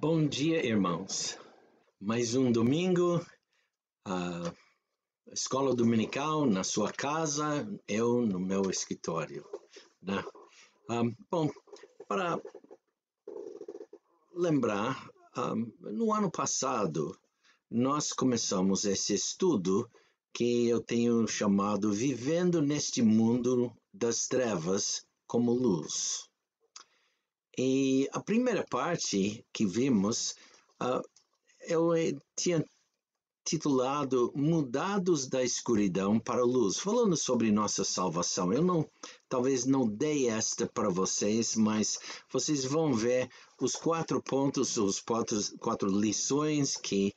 Bom dia, irmãos. Mais um domingo, a escola dominical na sua casa, eu no meu escritório, né? Bom, para lembrar, no ano passado, nós começamos esse estudo que eu tenho chamado Vivendo neste Mundo das Trevas como Luz. E a primeira parte que vimos, eu tinha titulado Mudados da Escuridão para a Luz, falando sobre nossa salvação. Eu talvez não dei esta para vocês, mas vocês vão ver os 4 pontos, os quatro lições que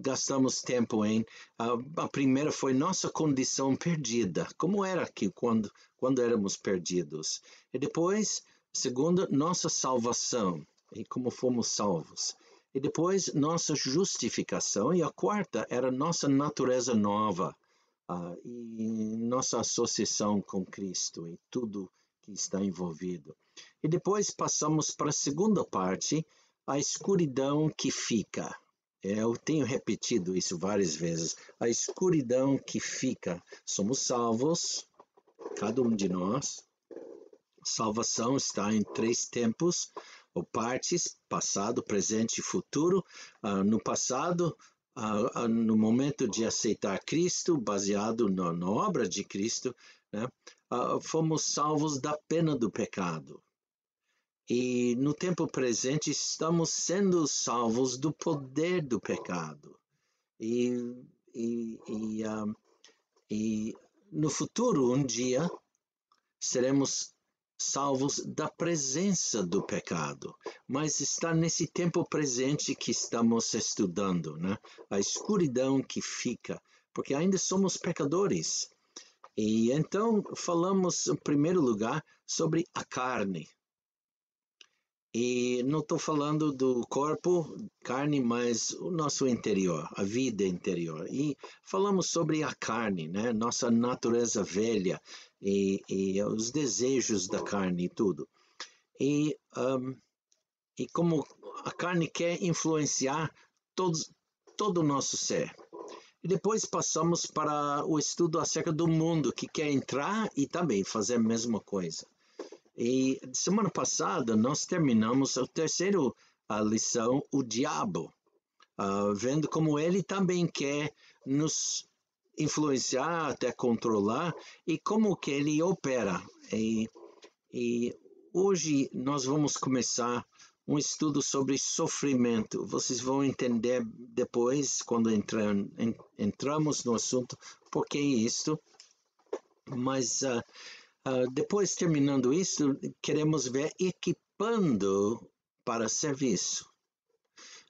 gastamos tempo em. A primeira foi nossa condição perdida, como era aqui quando éramos perdidos. E depois, segunda, nossa salvação e como fomos salvos. E depois nossa justificação, e a quarta era nossa natureza nova, e nossa associação com Cristo e tudo que está envolvido. E depois passamos para a segunda parte, a escuridão que fica. Eu tenho repetido isso várias vezes, a escuridão que fica. Somos salvos, cada um de nós. Salvação está em 3 tempos, ou partes, passado, presente e futuro. No passado, no momento de aceitar Cristo, baseado na obra de Cristo, né, fomos salvos da pena do pecado. E no tempo presente, estamos sendo salvos do poder do pecado. E no futuro, um dia, seremos salvos da presença do pecado, mas está nesse tempo presente que estamos estudando, né? A escuridão que fica, porque ainda somos pecadores. E então falamos, em primeiro lugar, sobre a carne. E não estou falando do corpo, carne, mas o nosso interior, a vida interior. E falamos sobre a carne, né? Nossa natureza velha e os desejos da carne e tudo. E como a carne quer influenciar todo o nosso ser. E depois passamos para o estudo acerca do mundo, que quer entrar e também fazer a mesma coisa. E semana passada nós terminamos a terceira lição, o diabo, vendo como ele também quer nos influenciar, até controlar, e como que ele opera. E hoje nós vamos começar um estudo sobre sofrimento. Vocês vão entender depois, quando entramos no assunto, por que isto. Mas depois, terminando isso, queremos ver equipando para serviço.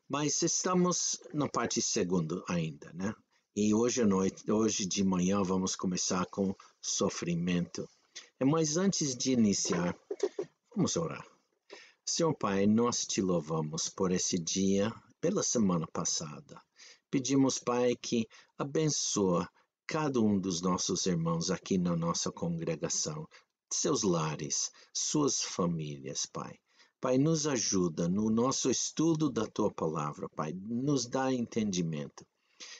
Mas estamos na parte segunda ainda, né? E hoje de manhã, vamos começar com sofrimento. Mas antes de iniciar, vamos orar. Senhor Pai, nós te louvamos por esse dia, pela semana passada. Pedimos, Pai, que abençoa cada um dos nossos irmãos aqui na nossa congregação, seus lares, suas famílias, Pai. Pai, nos ajuda no nosso estudo da Tua Palavra, Pai. Nos dá entendimento.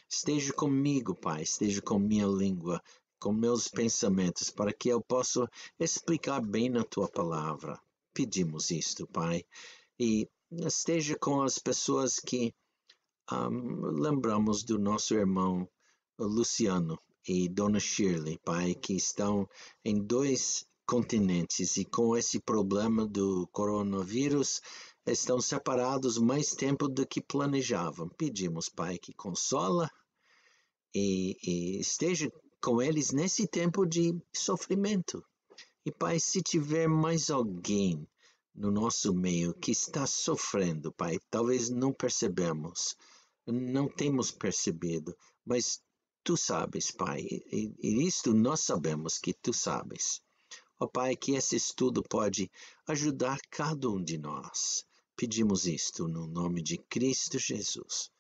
Esteja comigo, Pai. Esteja com minha língua, com meus pensamentos, para que eu possa explicar bem na Tua Palavra. Pedimos isto, Pai. E esteja com as pessoas que lembramos do nosso irmão Luciano e Dona Shirley, Pai, que estão em 2 continentes e com esse problema do coronavírus estão separados mais tempo do que planejavam. Pedimos, Pai, que consola e esteja com eles nesse tempo de sofrimento. E, Pai, se tiver mais alguém no nosso meio que está sofrendo, Pai, talvez não percebemos, não temos percebido, mas Tu sabes, Pai, e isto nós sabemos que Tu sabes. Ó Pai, que esse estudo pode ajudar cada um de nós. Pedimos isto no nome de Cristo Jesus.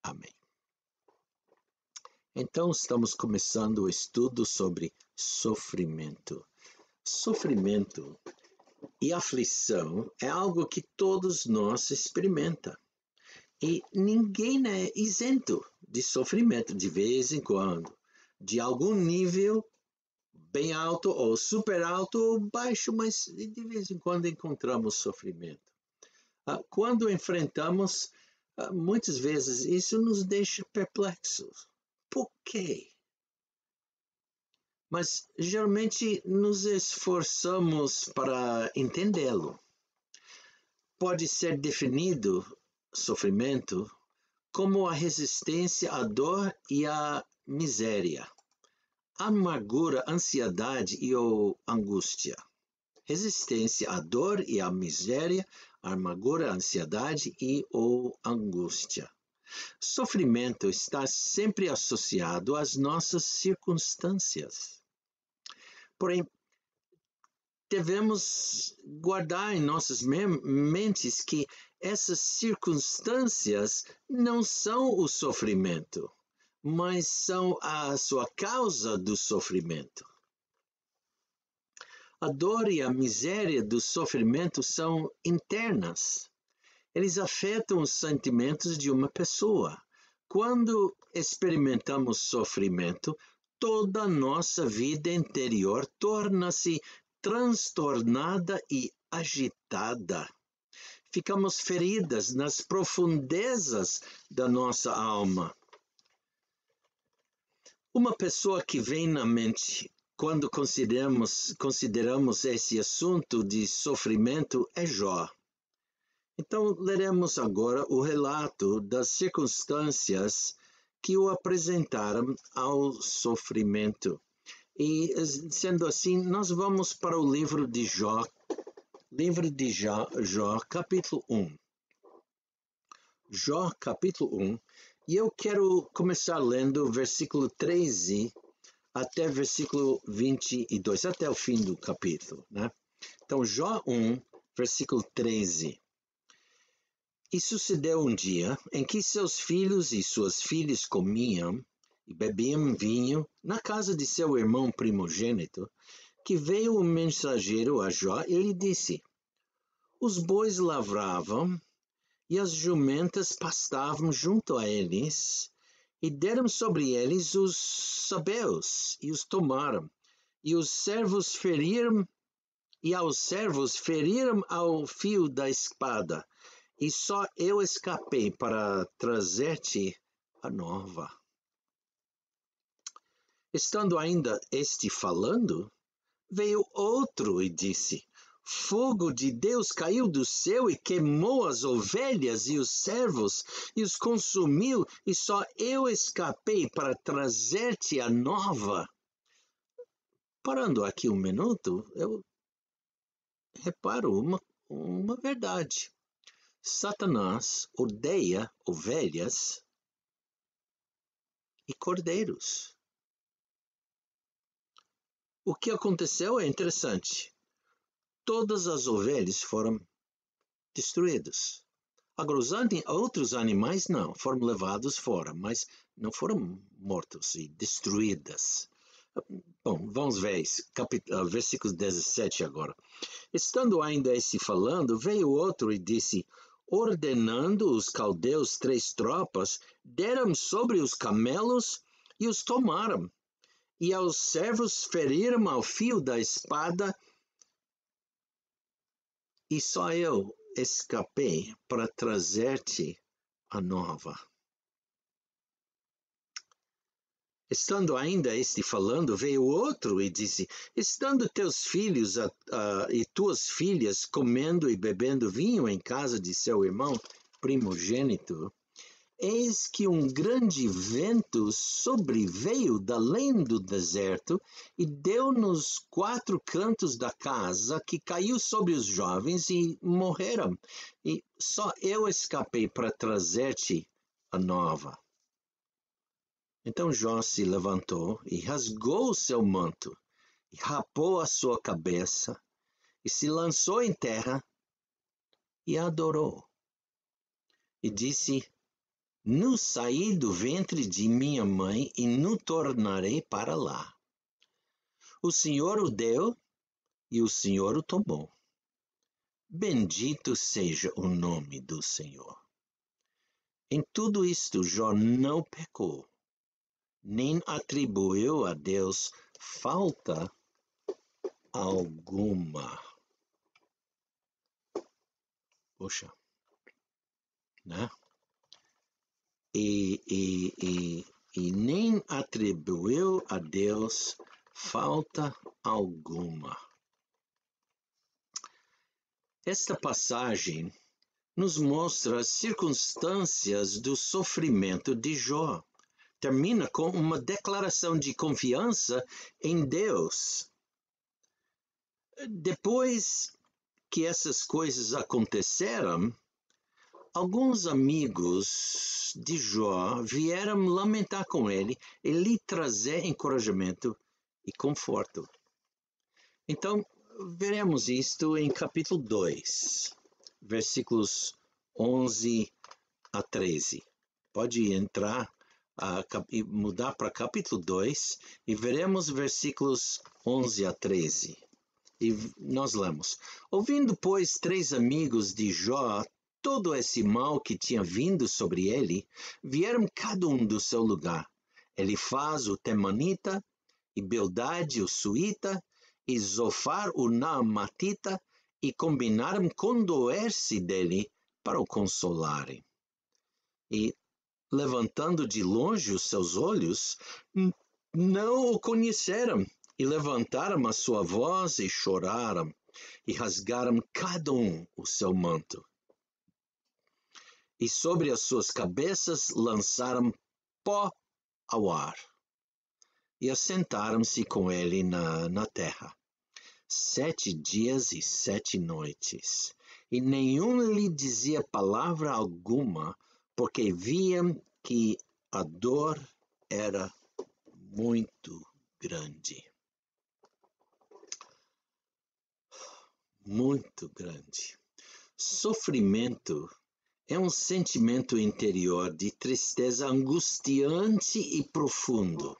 Amém. Então, estamos começando o estudo sobre sofrimento. Sofrimento E aflição é algo que todos nós experimentamos. E ninguém é isento de sofrimento de vez em quando, de algum nível bem alto ou super alto ou baixo, mas de vez em quando encontramos sofrimento. Quando enfrentamos, muitas vezes isso nos deixa perplexos. Por quê? Mas geralmente nos esforçamos para entendê-lo. Pode ser definido sofrimento como a resistência à dor e à miséria, amargura, ansiedade e ou angústia. Resistência à dor e à miséria, amargura, ansiedade e ou angústia. Sofrimento está sempre associado às nossas circunstâncias. Porém, devemos guardar em nossas mentes que essas circunstâncias não são o sofrimento, mas são a sua causa do sofrimento. A dor e a miséria do sofrimento são internas. Eles afetam os sentimentos de uma pessoa. Quando experimentamos sofrimento, toda a nossa vida interior torna-se transtornada e agitada. Ficamos feridas nas profundezas da nossa alma. Uma pessoa que vem na mente quando consideramos esse assunto de sofrimento é Jó. Então, leremos agora o relato das circunstâncias que o apresentaram ao sofrimento. E, sendo assim, nós vamos para o livro de Jó, capítulo 1. Jó, capítulo 1. E eu quero começar lendo versículo 13 até versículo 22, até o fim do capítulo, né? Então, Jó 1, versículo 13. E sucedeu um dia em que seus filhos e suas filhas comiam e bebiam vinho na casa de seu irmão primogênito, que veio o mensageiro a Jó e lhe disse: os bois lavravam e as jumentas pastavam junto a eles, e deram sobre eles os sabeus e os tomaram, e os servos feriram, e aos servos feriram ao fio da espada. E só eu escapei para trazer-te a nova. Estando ainda este falando, veio outro e disse: fogo de Deus caiu do céu e queimou as ovelhas e os servos e os consumiu, e só eu escapei para trazer-te a nova. Parando aqui um minuto, eu reparo uma verdade. Satanás odeia ovelhas e cordeiros. O que aconteceu é interessante. Todas as ovelhas foram destruídas. Agora, outros animais não, foram levados fora, mas não foram mortos e destruídas. Bom, vamos ver versículo 17 agora. Estando ainda esse falando, veio outro e disse: ordenando os caldeus 3 tropas, deram sobre os camelos e os tomaram, e aos servos feriram ao fio da espada, e só eu escapei para trazer-te a nova. Estando ainda este falando, veio outro e disse: estando teus filhos e tuas filhas comendo e bebendo vinho em casa de seu irmão primogênito, eis que um grande vento sobreveio da além do deserto e deu nos 4 cantos da casa, que caiu sobre os jovens e morreram. E só eu escapei para trazer-te a nova. Então Jó se levantou e rasgou o seu manto, e rapou a sua cabeça, e se lançou em terra, e adorou. E disse: nu saí do ventre de minha mãe, e nu tornarei para lá. O Senhor o deu, e o Senhor o tomou. Bendito seja o nome do Senhor. Em tudo isto, Jó não pecou, nem atribuiu a Deus falta alguma. Poxa, né? E nem atribuiu a Deus falta alguma. Esta passagem nos mostra as circunstâncias do sofrimento de Jó. Termina com uma declaração de confiança em Deus. Depois que essas coisas aconteceram, alguns amigos de Jó vieram lamentar com ele e lhe trazer encorajamento e conforto. Então, veremos isto em capítulo 2, versículos 11 a 13. Pode entrar e mudar para capítulo 2 e veremos versículos 11 a 13. E nós lemos: Ouvindo, pois, 3 amigos de Jó todo esse mal que tinha vindo sobre ele, vieram cada um do seu lugar. Elifaz o Temanita, e Bildade o Suíta, e Zofar o Naamatita, e combinaram condoer-se dele para o consolarem. E, levantando de longe os seus olhos, não o conheceram, e levantaram a sua voz e choraram, e rasgaram cada um o seu manto. E sobre as suas cabeças lançaram pó ao ar, e assentaram-se com ele na terra. 7 dias e 7 noites, e nenhum lhe dizia palavra alguma, porque viam que a dor era muito grande. Muito grande. Sofrimento é um sentimento interior de tristeza angustiante e profundo.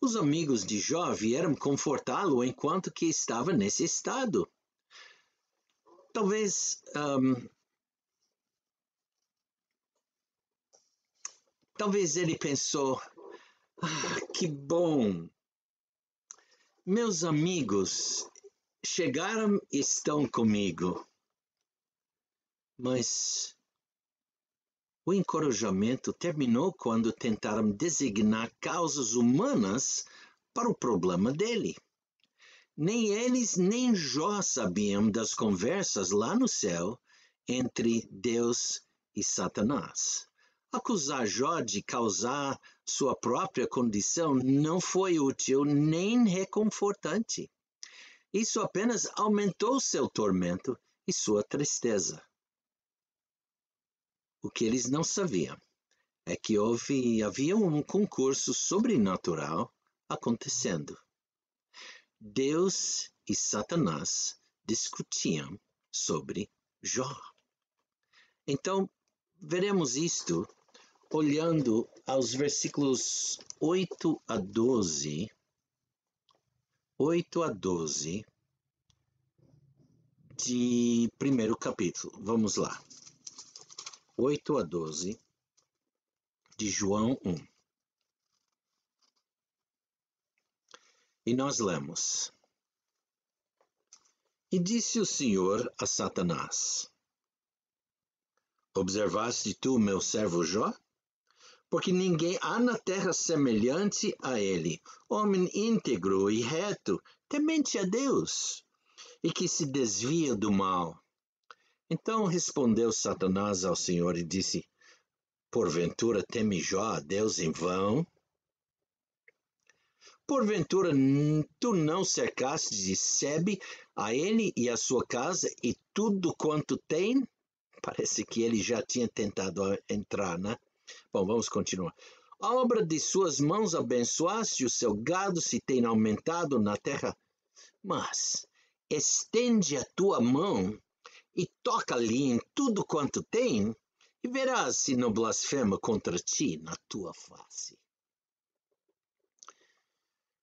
Os amigos de Jó vieram confortá-lo enquanto que estava nesse estado. Talvez ele pensou: que bom! Meus amigos chegaram e estão comigo. Mas o encorajamento terminou quando tentaram designar causas humanas para o problema dele. Nem eles nem Jó sabiam das conversas lá no céu entre Deus e Satanás. Acusar Jó de causar sua própria condição não foi útil nem reconfortante. Isso apenas aumentou seu tormento e sua tristeza. O que eles não sabiam é que havia um concurso sobrenatural acontecendo. Deus e Satanás discutiam sobre Jó. Então, veremos isto olhando aos versículos 8 a 12 de primeiro capítulo. Vamos lá. 8 a 12 de João 1. E nós lemos: E disse o Senhor a Satanás: Observaste tu meu servo Jó? Porque ninguém há na terra semelhante a ele, homem íntegro e reto, temente a Deus, e que se desvia do mal. Então respondeu Satanás ao Senhor e disse: Porventura teme Jó a Deus em vão? Porventura tu não cercaste de sebe a ele e a sua casa e tudo quanto tem? Parece que ele já tinha tentado entrar, né? Bom, vamos continuar. A obra de suas mãos abençoaste, o seu gado se tem aumentado na terra. Mas estende a tua mão e toca-lhe em tudo quanto tem, e verás se não blasfema contra ti na tua face.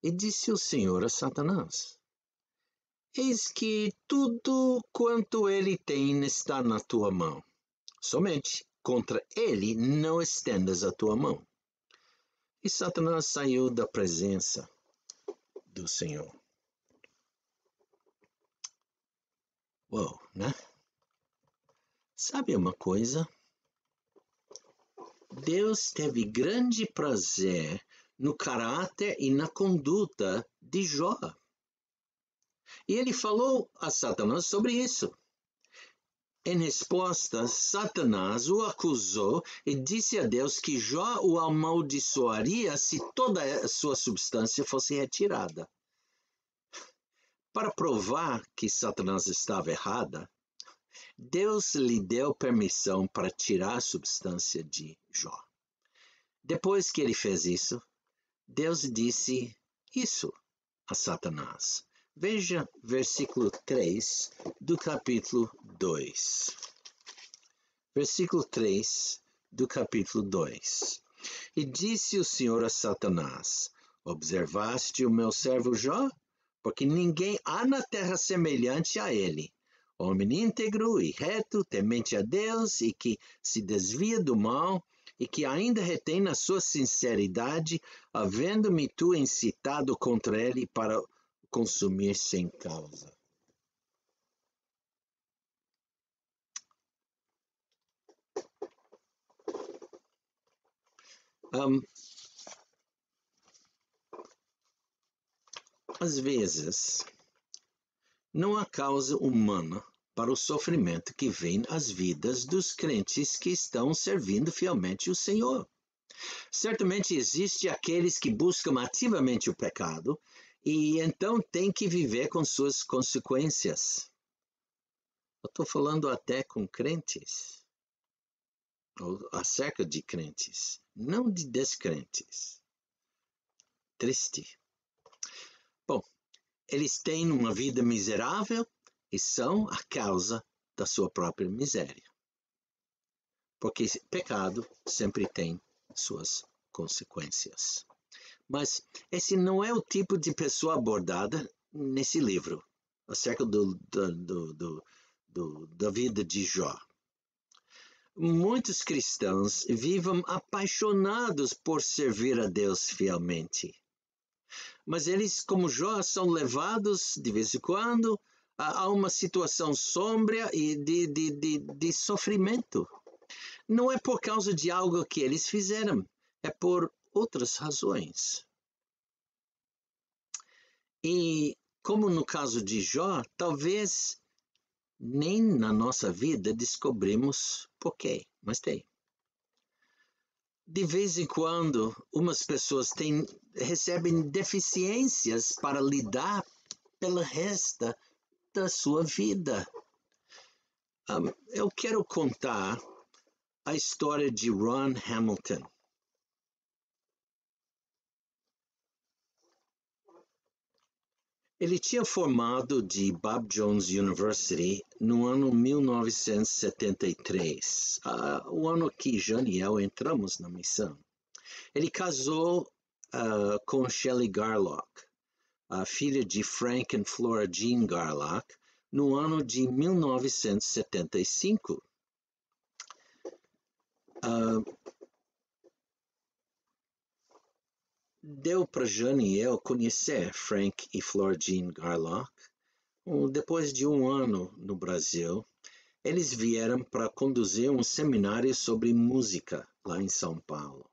E disse o Senhor a Satanás: Eis que tudo quanto ele tem está na tua mão. Somente contra ele não estendas a tua mão. E Satanás saiu da presença do Senhor. Uou, né? Sabe uma coisa? Deus teve grande prazer no caráter e na conduta de Jó. E ele falou a Satanás sobre isso. Em resposta, Satanás o acusou e disse a Deus que Jó o amaldiçoaria se toda a sua substância fosse retirada. Para provar que Satanás estava errada, Deus lhe deu permissão para tirar a substância de Jó. Depois que ele fez isso, Deus disse isso a Satanás. Veja versículo 3 do capítulo 2. Versículo 3 do capítulo 2. E disse o Senhor a Satanás: observaste o meu servo Jó? Porque ninguém há na terra semelhante a ele, homem íntegro e reto, temente a Deus e que se desvia do mal e que ainda retém na sua sinceridade, havendo-me tu incitado contra ele para consumir sem causa. Às vezes, não há causa humana para o sofrimento que vem às vidas dos crentes que estão servindo fielmente o Senhor. Certamente existe aqueles que buscam ativamente o pecado e então têm que viver com suas consequências. Eu estou falando até com crentes, ou acerca de crentes, não de descrentes. Triste. Bom, eles têm uma vida miserável e são a causa da sua própria miséria. Porque pecado sempre tem suas consequências. Mas esse não é o tipo de pessoa abordada nesse livro, acerca da vida de Jó. Muitos cristãos vivem apaixonados por servir a Deus fielmente. Mas eles, como Jó, são levados de vez em quando a uma situação sombria e de sofrimento. Não é por causa de algo que eles fizeram, é por outras razões. E, como no caso de Jó, talvez nem na nossa vida descobrimos por quê, mas tem. De vez em quando, umas pessoas recebem deficiências para lidar pelo resto da sua vida. Eu quero contar a história de Ron Hamilton. Ele tinha formado de Bob Jones University no ano 1973, o ano que Jane e eu entramos na missão. Ele casou com Shelley Garlock, a filha de Frank e Flora Jean Garlock, no ano de 1975. Deu para Jane e eu conhecer Frank e Flora Jean Garlock. Depois de um ano no Brasil, eles vieram para conduzir um seminário sobre música lá em São Paulo.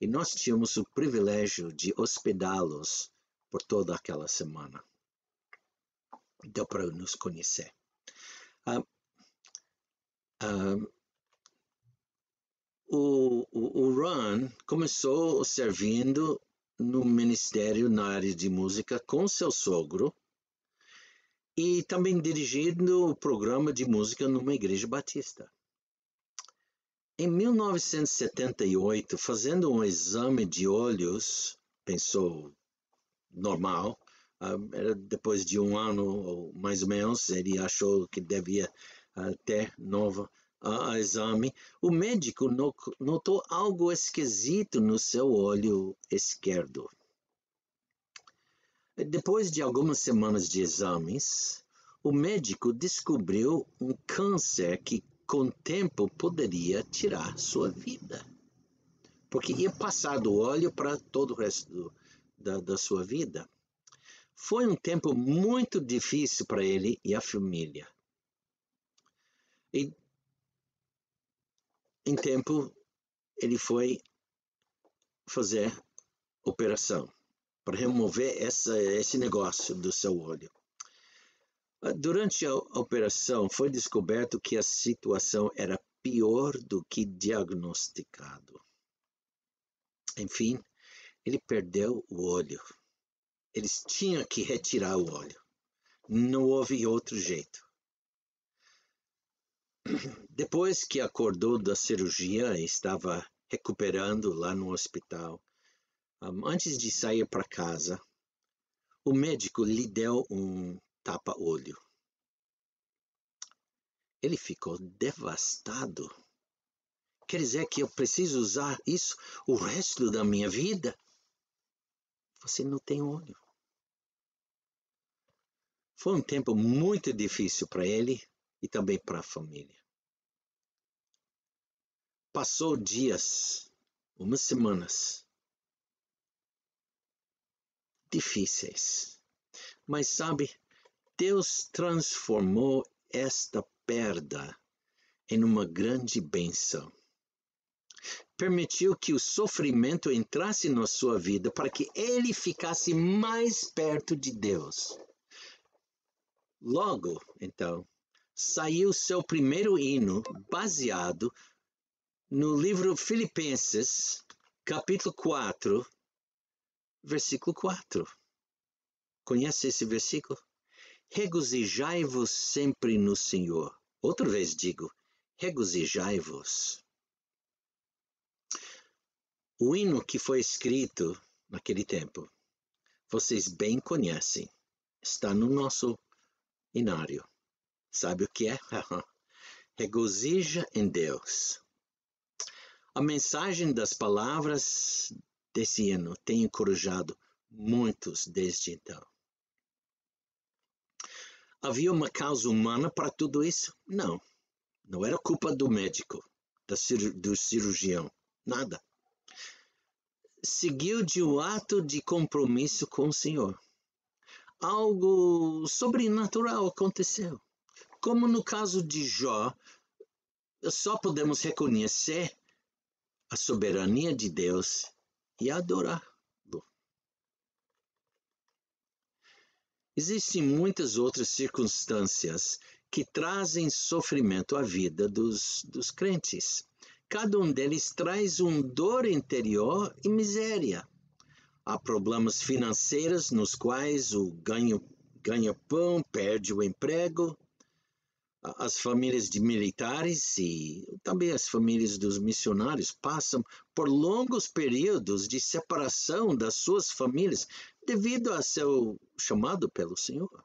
E nós tínhamos o privilégio de hospedá-los por toda aquela semana. Deu para nos conhecer. O Ron começou servindo no ministério na área de música com seu sogro e também dirigindo o programa de música numa igreja batista. Em 1978, fazendo um exame de olhos, pensou normal, era depois de um ano ou mais ou menos, ele achou que devia ter novo exame. O médico notou algo esquisito no seu olho esquerdo. Depois de algumas semanas de exames, o médico descobriu um câncer que, com o tempo, poderia tirar sua vida. Porque ia passar do óleo para todo o resto da sua vida. Foi um tempo muito difícil para ele e a família. E, em tempo, ele foi fazer operação para remover esse negócio do seu olho. Durante a operação, foi descoberto que a situação era pior do que diagnosticado. Enfim, ele perdeu o olho. Eles tinham que retirar o olho. Não houve outro jeito. Depois que acordou da cirurgia e estava recuperando lá no hospital, antes de sair para casa, o médico lhe deu um tapa-olho. Ele ficou devastado. Quer dizer que eu preciso usar isso o resto da minha vida? Você não tem olho. Foi um tempo muito difícil para ele e também para a família. Passou dias, umas semanas difíceis. Mas sabe, Deus transformou esta perda em uma grande bênção. Permitiu que o sofrimento entrasse na sua vida para que ele ficasse mais perto de Deus. Logo, então, saiu seu primeiro hino baseado no livro Filipenses, capítulo 4, versículo 4. Conhece esse versículo? Regozijai-vos sempre no Senhor. Outra vez digo, regozijai-vos. O hino que foi escrito naquele tempo, vocês bem conhecem, está no nosso hinário. Sabe o que é? Regozija em Deus. A mensagem das palavras desse hino tem encorajado muitos desde então. Havia uma causa humana para tudo isso? Não. Não era culpa do médico, do cirurgião, nada. Seguiu de um ato de compromisso com o Senhor. Algo sobrenatural aconteceu. Como no caso de Jó, só podemos reconhecer a soberania de Deus e adorá-lo. Existem muitas outras circunstâncias que trazem sofrimento à vida dos crentes. Cada um deles traz dor interior e miséria. Há problemas financeiros nos quais o ganha-pão perde o emprego. As famílias de militares e também as famílias dos missionários passam por longos períodos de separação das suas famílias devido a seu chamado pelo Senhor.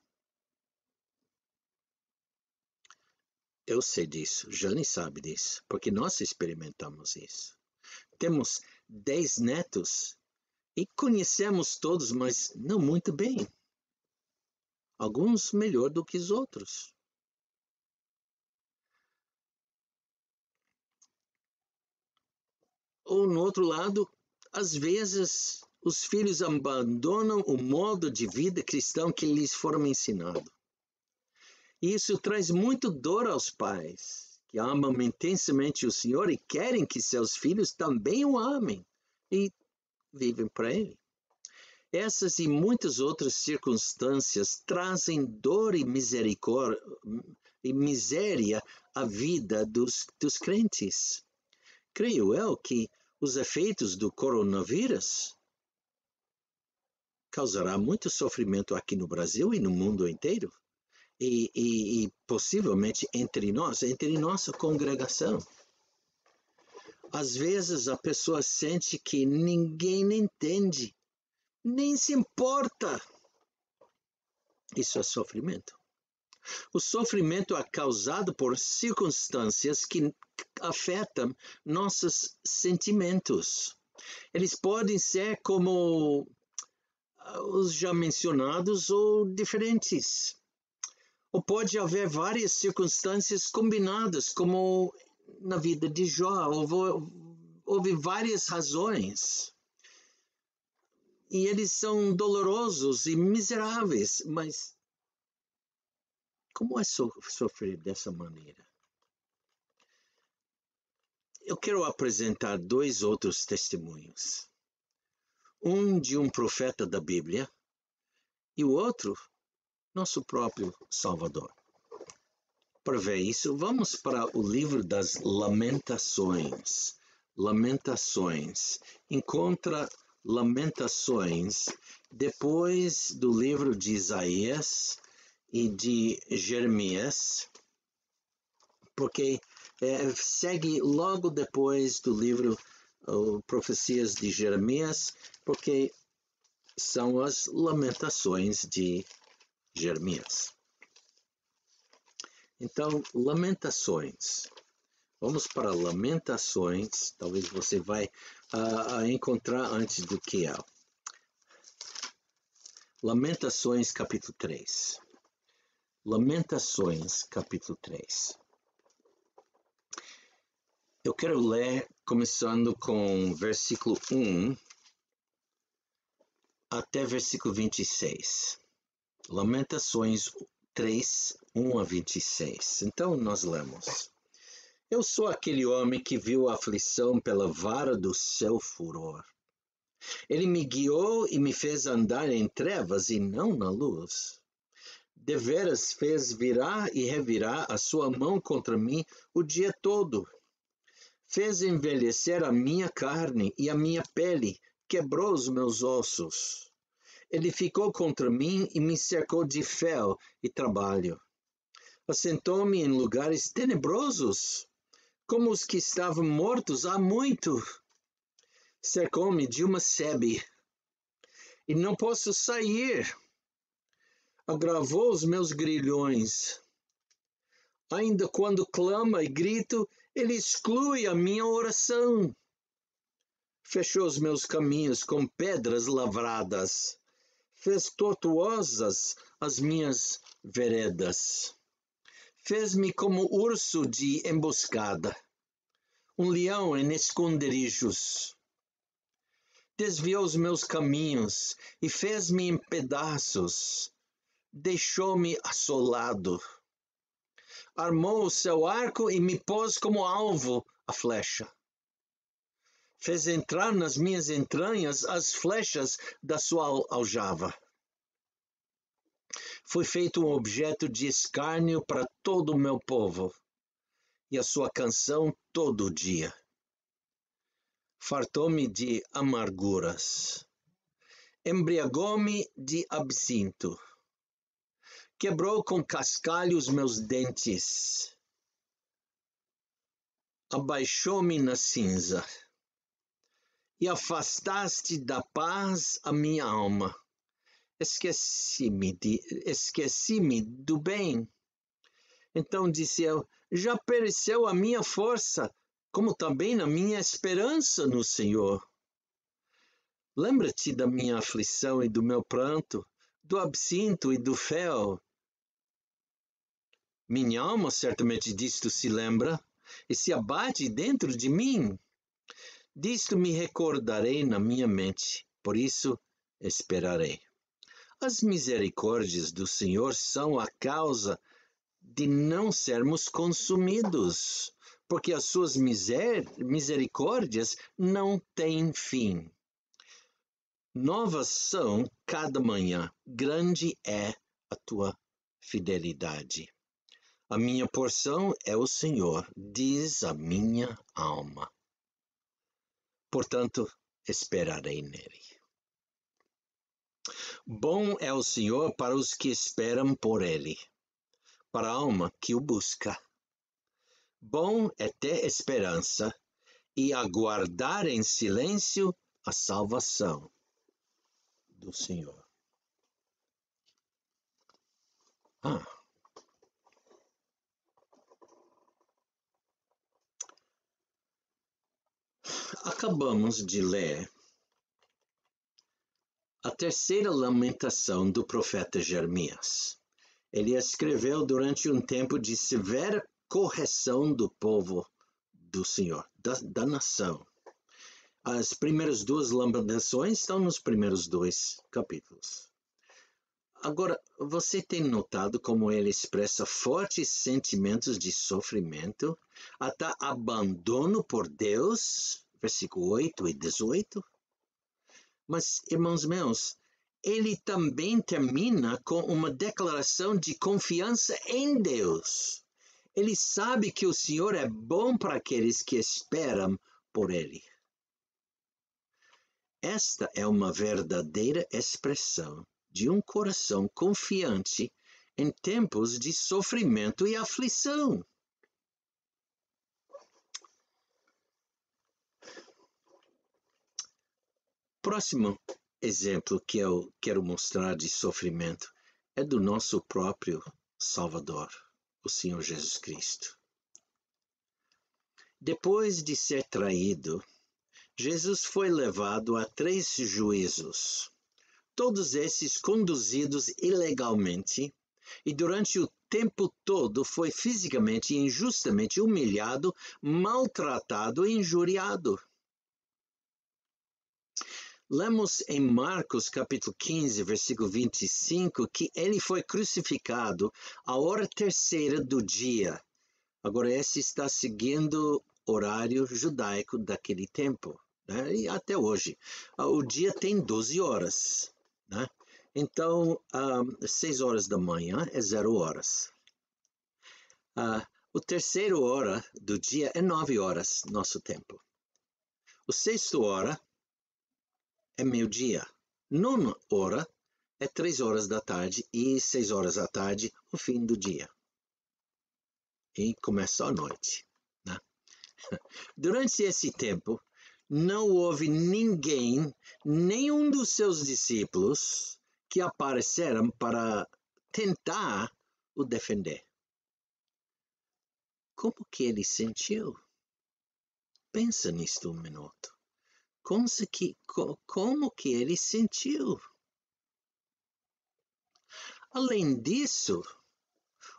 Eu sei disso, Jane sabe disso, porque nós experimentamos isso. Temos 10 netos e conhecemos todos, mas não muito bem. Alguns melhor do que os outros. Ou, no outro lado, às vezes os filhos abandonam o modo de vida cristão que lhes foram ensinado. E isso traz muito dor aos pais, que amam intensamente o Senhor e querem que seus filhos também o amem e vivem para Ele. Essas e muitas outras circunstâncias trazem dor e misericórdia e miséria à vida dos crentes. Creio eu que os efeitos do coronavírus causará muito sofrimento aqui no Brasil e no mundo inteiro. E possivelmente entre nossa congregação. Às vezes a pessoa sente que ninguém entende, nem se importa. Isso é sofrimento. O sofrimento é causado por circunstâncias que afetam nossos sentimentos. Eles podem ser como os já mencionados ou diferentes. Ou pode haver várias circunstâncias combinadas, como na vida de Jó. Houve várias razões. E eles são dolorosos e miseráveis, mas como é sofrer dessa maneira? Eu quero apresentar dois outros testemunhos. Um de um profeta da Bíblia e o outro, nosso próprio Salvador. Para ver isso, vamos para o livro das Lamentações. Lamentações. Encontra Lamentações depois do livro de Isaías e de Jeremias, porque segue logo depois do livro Profecias de Jeremias, porque são as Lamentações de Jeremias. Então, Lamentações. Vamos para Lamentações. Talvez você vai encontrar antes do que é. Lamentações, capítulo 3. Lamentações, capítulo 3. Eu quero ler começando com versículo 1 até versículo 26. Lamentações 3, 1 a 26. Então nós lemos. Eu sou aquele homem que viu a aflição pela vara do seu furor. Ele me guiou e me fez andar em trevas e não na luz. Deveras fez virar e revirar a sua mão contra mim o dia todo. Fez envelhecer a minha carne e a minha pele, quebrou os meus ossos. Ele ficou contra mim e me cercou de fel e trabalho. Assentou-me em lugares tenebrosos, como os que estavam mortos há muito. Cercou-me de uma sebe, e não posso sair. Agravou os meus grilhões. Ainda quando clama e grito, ele exclui a minha oração. Fechou os meus caminhos com pedras lavradas. Fez tortuosas as minhas veredas. Fez-me como urso de emboscada, um leão em esconderijos. Desviou os meus caminhos e fez-me em pedaços. Deixou-me assolado. Armou o seu arco e me pôs como alvo a flecha. Fez entrar nas minhas entranhas as flechas da sua aljava. Fui feito um objeto de escárnio para todo o meu povo, e a sua canção todo dia. Fartou-me de amarguras. Embriagou-me de absinto. Quebrou com cascalho os meus dentes. Abaixou-me na cinza. E afastaste da paz a minha alma. Esqueci-me do bem. Então disse eu, já pereceu a minha força, como também a minha esperança no Senhor. Lembra-te da minha aflição e do meu pranto, do absinto e do fel. Minha alma certamente disto se lembra, e se abate dentro de mim. Disto me recordarei na minha mente, por isso esperarei. As misericórdias do Senhor são a causa de não sermos consumidos, porque as suas misericórdias não têm fim. Novas são cada manhã, grande é a tua fidelidade. A minha porção é o Senhor, diz a minha alma. Portanto, esperarei nele. Bom é o Senhor para os que esperam por ele, para a alma que o busca. Bom é ter esperança e aguardar em silêncio a salvação do Senhor. Acabamos de ler a terceira lamentação do profeta Jeremias. Ele escreveu durante um tempo de severa correção do povo do Senhor, da nação. As primeiras duas lamentações estão nos primeiros 2 capítulos. Agora, você tem notado como ele expressa fortes sentimentos de sofrimento, até abandono por Deus, versículo 8 e 18? Mas, irmãos meus, ele também termina com uma declaração de confiança em Deus. Ele sabe que o Senhor é bom para aqueles que esperam por ele. Esta é uma verdadeira expressão de um coração confiante em tempos de sofrimento e aflição. Próximo exemplo que eu quero mostrar de sofrimento é do nosso próprio Salvador, o Senhor Jesus Cristo. Depois de ser traído, Jesus foi levado a 3 juízos, todos esses conduzidos ilegalmente, e durante o tempo todo foi fisicamente e injustamente humilhado, maltratado e injuriado. Lemos em Marcos capítulo 15, versículo 25, que ele foi crucificado à hora terceira do dia. Agora, esse está seguindo o horário judaico daquele tempo, né? E até hoje. O dia tem 12 horas, né? Então, 6 horas da manhã é 0 horas. O terceiro hora do dia é 9 horas, nosso tempo. O sexto hora é meio-dia. 9 hora é 3 horas da tarde e 6 horas da tarde, o fim do dia. E começa a noite, né? Durante esse tempo, não houve ninguém, nenhum dos seus discípulos, que apareceram para tentar o defender. Como que ele sentiu? Pensa nisto um minuto. Como que ele sentiu? Além disso,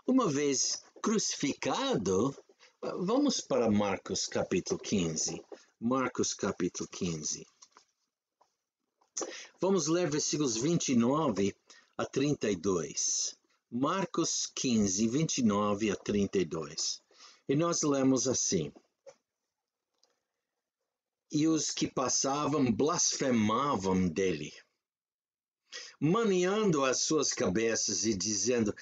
uma vez crucificado, vamos para Marcos capítulo 15. Marcos capítulo 15. Vamos ler versículos 29 a 32. Marcos 15, 29 a 32. E nós lemos assim: E os que passavam blasfemavam dele, maniando as suas cabeças e dizendo: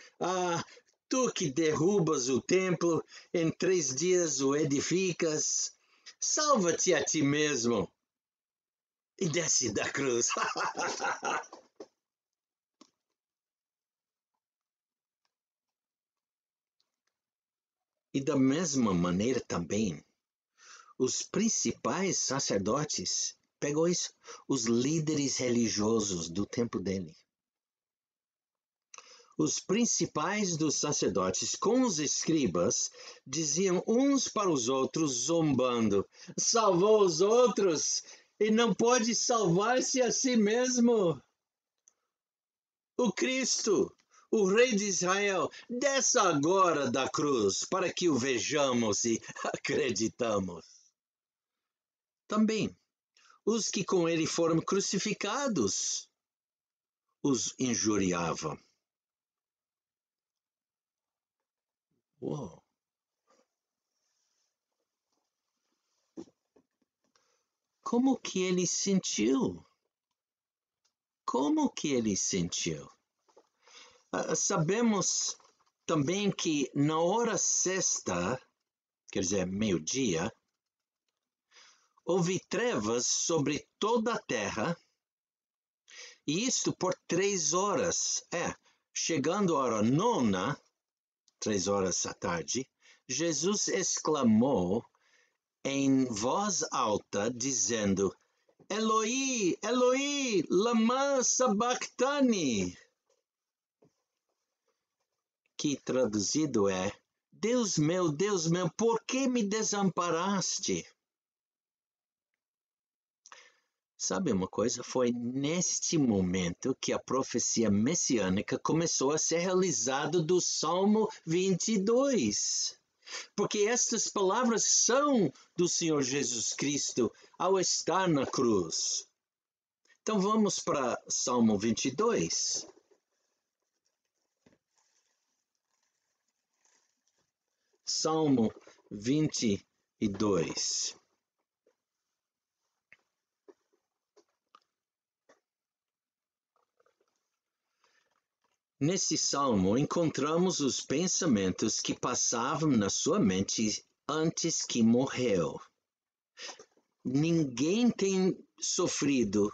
tu que derrubas o templo, em 3 dias o edificas, salva-te a ti mesmo e desce da cruz. E da mesma maneira também, os principais sacerdotes, pegou isso, os líderes religiosos do tempo dele. Os principais dos sacerdotes com os escribas diziam uns para os outros, zombando: salvou os outros e não pode salvar-se a si mesmo. O Cristo, o Rei de Israel, desça agora da cruz para que o vejamos e acreditamos. Também, os que com ele foram crucificados os injuriavam. Uou! Como que ele sentiu? Como que ele sentiu? Sabemos também que na hora sexta, quer dizer, meio-dia, houve trevas sobre toda a terra, e isto por 3 horas. Chegando a hora nona, 3 horas da tarde, Jesus exclamou em voz alta, dizendo: Eloi, Eloi, lama sabachthani, que traduzido é: Deus meu, por que me desamparaste? Sabe uma coisa? Foi neste momento que a profecia messiânica começou a ser realizada do Salmo 22. Porque estas palavras são do Senhor Jesus Cristo ao estar na cruz. Então vamos para Salmo 22. Salmo 22. Nesse salmo encontramos os pensamentos que passavam na sua mente antes que morreu. Ninguém tem sofrido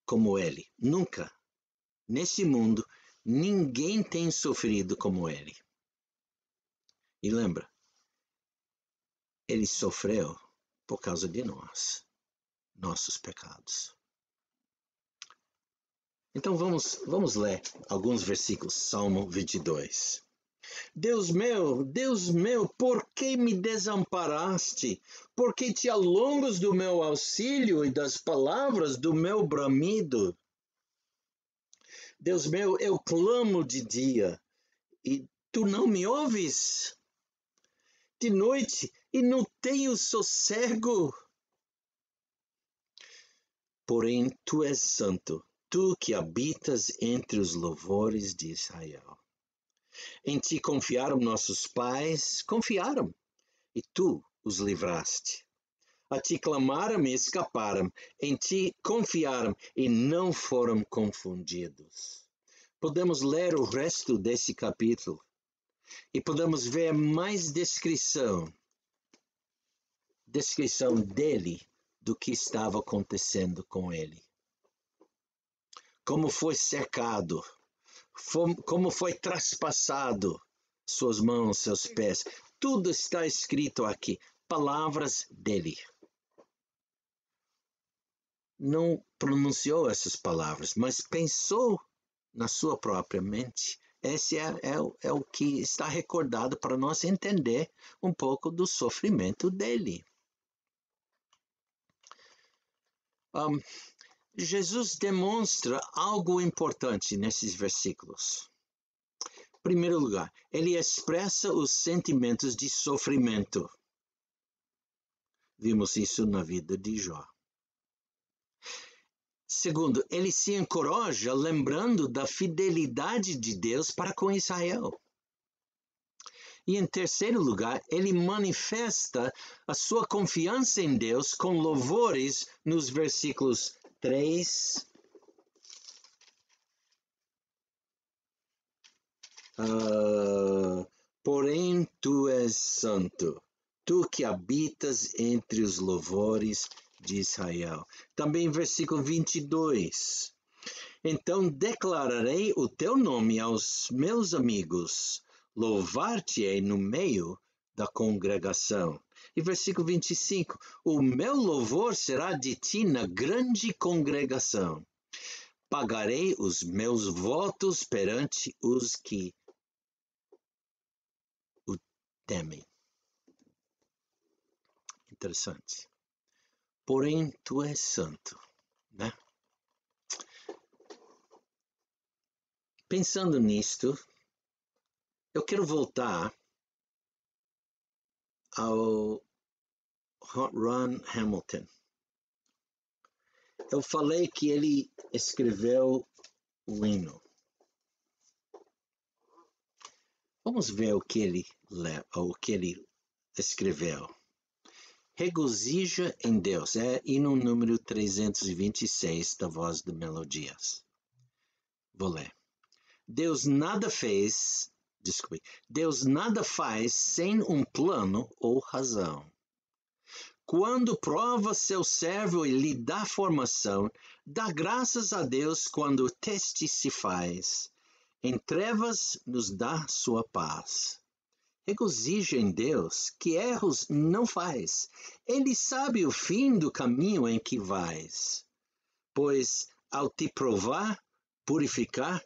como ele, nunca. Nesse mundo, ninguém tem sofrido como ele. E lembra, ele sofreu por causa de nós, nossos pecados. Então vamos ler alguns versículos, Salmo 22. Deus meu, por que me desamparaste? Por que te alongas do meu auxílio e das palavras do meu bramido? Deus meu, eu clamo de dia e tu não me ouves? De noite e não tenho sossego? Porém, tu és santo, tu que habitas entre os louvores de Israel. Em ti confiaram nossos pais, confiaram, e tu os livraste. A ti clamaram e escaparam, em ti confiaram e não foram confundidos. Podemos ler o resto desse capítulo e podemos ver mais descrição dele do que estava acontecendo com ele. Como foi cercado, como foi traspassado suas mãos, seus pés. Tudo está escrito aqui, palavras dele. Não pronunciou essas palavras, mas pensou na sua própria mente. Esse é o que está recordado para nós entender um pouco do sofrimento dele. Jesus demonstra algo importante nesses versículos. Em primeiro lugar, ele expressa os sentimentos de sofrimento. Vimos isso na vida de Jó. Segundo, ele se encoraja lembrando da fidelidade de Deus para com Israel. E em terceiro lugar, ele manifesta a sua confiança em Deus com louvores nos versículos 3, porém tu és santo, tu que habitas entre os louvores de Israel. Também versículo 22. Então declararei o teu nome aos meus amigos, louvar-te-ei no meio da congregação. E versículo 25, o meu louvor será de ti na grande congregação. Pagarei os meus votos perante os que o temem. Interessante. Porém, tu és santo, né? Pensando nisto, eu quero voltar ao Ron Hamilton. Eu falei que ele escreveu o hino. Vamos ver o que ele escreveu. Regozija em Deus, é hino número 326 da Voz de Melodias. Vou ler. Deus nada faz sem um plano ou razão. Quando prova seu servo e lhe dá formação, dá graças a Deus quando o teste se faz. Em trevas nos dá sua paz. Regozija em Deus, que erros não faz. Ele sabe o fim do caminho em que vais. Pois, ao te provar, purificar,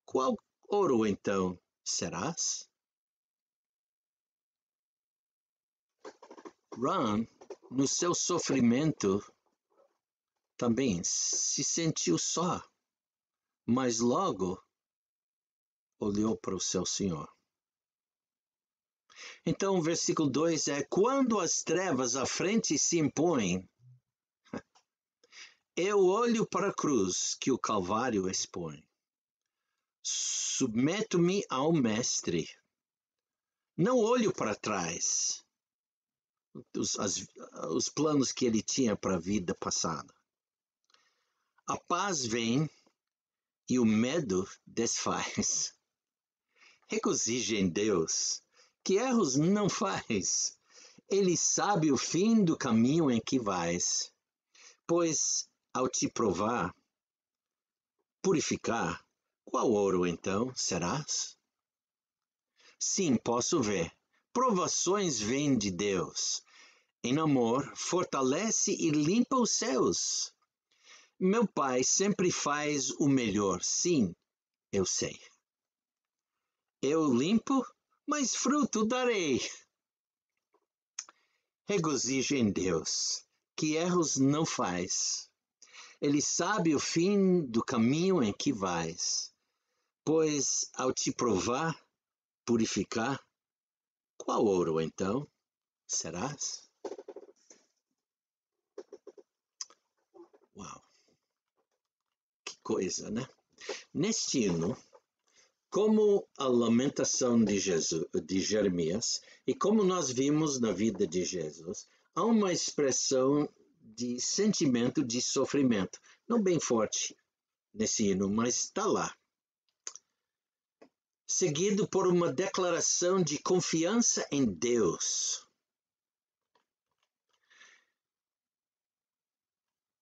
qual ouro então serás? Ron, no seu sofrimento, também se sentiu só, mas logo olhou para o seu Senhor. Então, o versículo 2 é: quando as trevas à frente se impõem, eu olho para a cruz que o Calvário expõe. Submeto-me ao Mestre. Não olho para trás, os planos que ele tinha para a vida passada. A paz vem e o medo desfaz. Regozije em Deus, que erros não faz. Ele sabe o fim do caminho em que vais. Pois, ao te provar, purificar, qual ouro então serás? Sim, posso ver. Provações vêm de Deus. Em amor, fortalece e limpa os céus. Meu Pai sempre faz o melhor, sim, eu sei. Eu limpo, mas fruto darei. Regozije em Deus, que erros não faz. Ele sabe o fim do caminho em que vais. Pois, ao te provar, purificar, qual ouro então serás? Uau, que coisa, né? Neste hino, como a lamentação de Jeremias, e como nós vimos na vida de Jesus, há uma expressão de sentimento de sofrimento, não bem forte nesse hino, mas está lá. Seguido por uma declaração de confiança em Deus.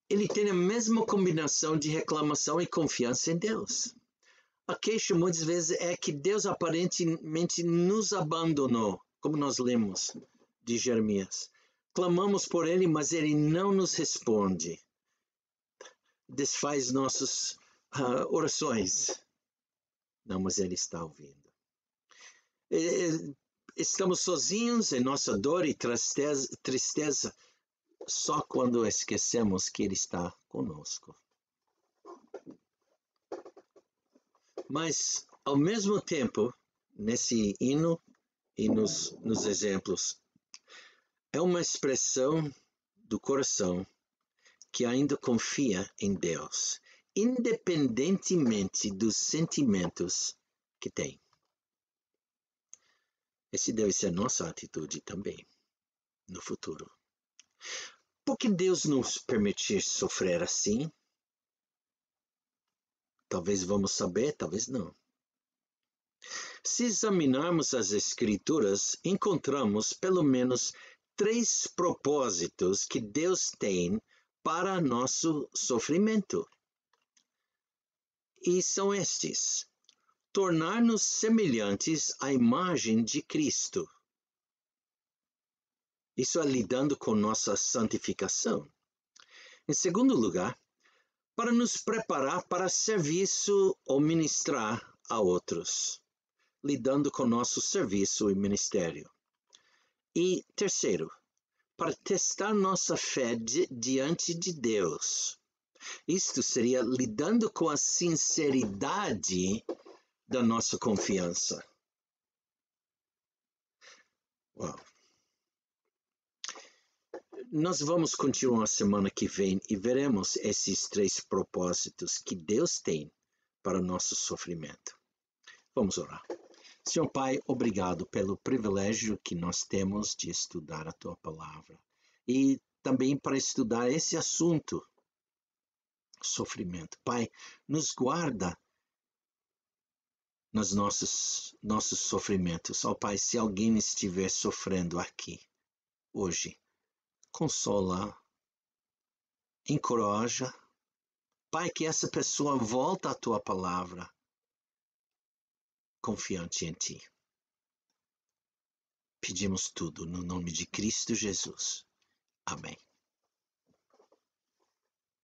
Ele tem a mesma combinação de reclamação e confiança em Deus. A queixa muitas vezes é que Deus aparentemente nos abandonou, como nós lemos de Jeremias. Clamamos por Ele, mas Ele não nos responde. Desfaz nossas orações. Não, mas Ele está ouvindo. Estamos sozinhos em nossa dor e tristeza só quando esquecemos que Ele está conosco. Mas, ao mesmo tempo, nesse hino e nos exemplos, é uma expressão do coração que ainda confia em Deus, independentemente dos sentimentos que tem. Essa deve ser nossa atitude também, no futuro. Por que Deus nos permitir sofrer assim? Talvez vamos saber, talvez não. Se examinarmos as Escrituras, encontramos pelo menos 3 propósitos que Deus tem para nosso sofrimento. E são estes: tornar-nos semelhantes à imagem de Cristo. Isso é lidando com nossa santificação. Em segundo lugar, para nos preparar para serviço ou ministrar a outros, lidando com nosso serviço e ministério. E terceiro, para testar nossa fé diante de Deus. Isto seria lidando com a sinceridade da nossa confiança. Uau. Nós vamos continuar a semana que vem e veremos esses 3 propósitos que Deus tem para o nosso sofrimento. Vamos orar. Senhor Pai, obrigado pelo privilégio que nós temos de estudar a Tua Palavra e também para estudar esse assunto, sofrimento. Pai, nos guarda nos nossos sofrimentos. Ó Pai, se alguém estiver sofrendo aqui, hoje, consola, encoraja. Pai, que essa pessoa volta à Tua Palavra, confiante em Ti. Pedimos tudo no nome de Cristo Jesus. Amém.